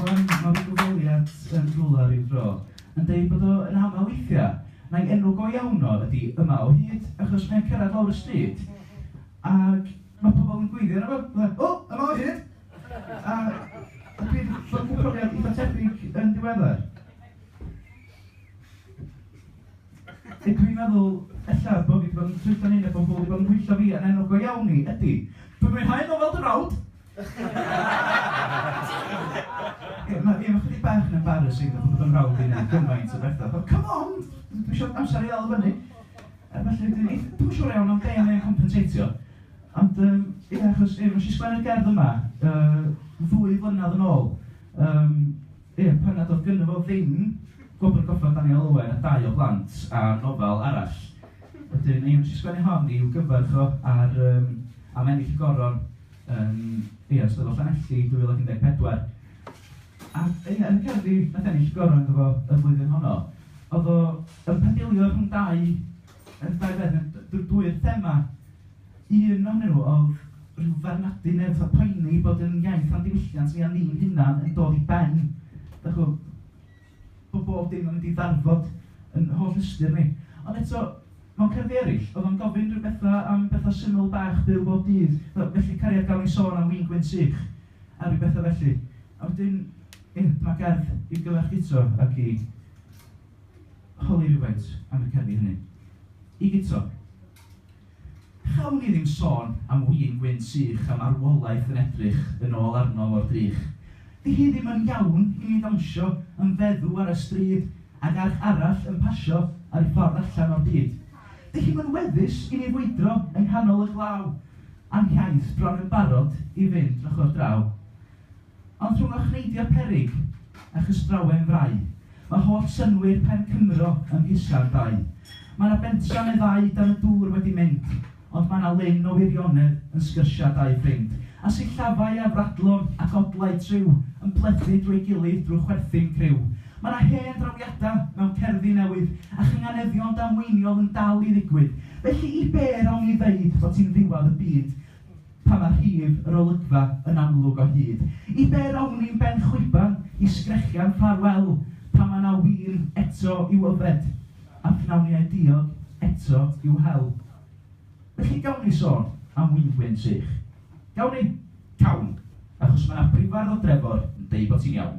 Mae'r gyfweliad yn rhywle rhyw dro yn dweud bod o'n aml weithiau. Na'i enw go iawn o ydy yma o hyd, achos mae'n cyrraedd lawr y stryd. Ac mae pobl yn gweithio yna fo, o, yma o hyd! A dwi'n bod yn profiad eitha tebyg yn diweddar. Dwi'n meddwl, ella bod fi wedi bod yn trwytho'n un o bobl wedi bod yn gweithio fi yn enw go iawn i ydy, dwi'n mwynhau nofel dy rawd! Mae chydig bach yn embarrassing bod yn rawd i wneud gymaint o bethau. Come on! Dwi eisiau amser i ddal fyny. Felly, dwi'n siŵr iawn am be yn ei compensatio. Ond, achos, nes i sgwennu'r gerdd yma 2 flynedd yn ôl. Pan nad oedd gynno fo ddim Gwobr Goffa Daniel Owen a 2 o blant a nofel arall. Wedyn, nes i sgwennu hon i'w gyfarch o ar Ennill y Goron Steddfod Llanelli 2014. A yn y cerddi nath Ennill y Goron iddo fo y flwyddyn honno, oedd o yn pendilio rhwng 2 thema. Un ohonyn nhw oedd rhyw farnadu neu fatha poeni bod yn iaith a'n diwylliant ni a ni'n hunan yn dod i ben. Dach bod bob dim yn mynd i ddarfod yn holl ystyr ni. Ond eto, mewn cerddi eraill, oedd o'n gofyn rhyw bethau am bethau syml bach byw bob dydd. Felly cariad gael ei sôn am win gwyn sych a rhyw bethau felly. A wedyn, mae gerdd i gyfach gyto ac i holi rhywfaint am y cerddi hynny. I gyto. Chawn ni ddim sôn am win gwyn sych a marwolaeth yn edrych yn ôl arno o'r drych. Di hi ddim yn iawn i ni dawnsio yn feddw ar y stryd ac arch arall yn pasio ar ei ffordd allan o'r byd. Di hi'm yn weddus i ni fwydro yng nghanol y glaw a'n hiaith bron yn barod i fynd ochr draw. Ond rhwng o'ch neidio peryg a chystrawen frau, mae holl synwyr Pen Cymro yn hisa'r dau. Mae yna bentra neu 2 dan y dŵr wedi mynd, ond mae yna lyn o wirionedd yn sgyrsia 2 ffrind. A sillafau a fradlon a godlau triw yn plethu drwy gilydd drwy chwerthin criw. Mae yna hen drawiadau mewn cerddi newydd a chynganeddion damweiniol yn dal i ddigwydd. Felly i ber awn i ddeud bod ti'n ddiwedd y byd pan mae rhif yr olygfa yn amlwg o hyd. I ber awn i'n ben chwiban i sgrechian ffarwel pan mae yna win eto i'w yfed a pnawn ni ei diog eto i'w hel. Felly gawn ni sôn am win gwyn sych. Gawn ni? Cawn. Achos mae yna prifardd o drefor yn deud bod ti'n iawn.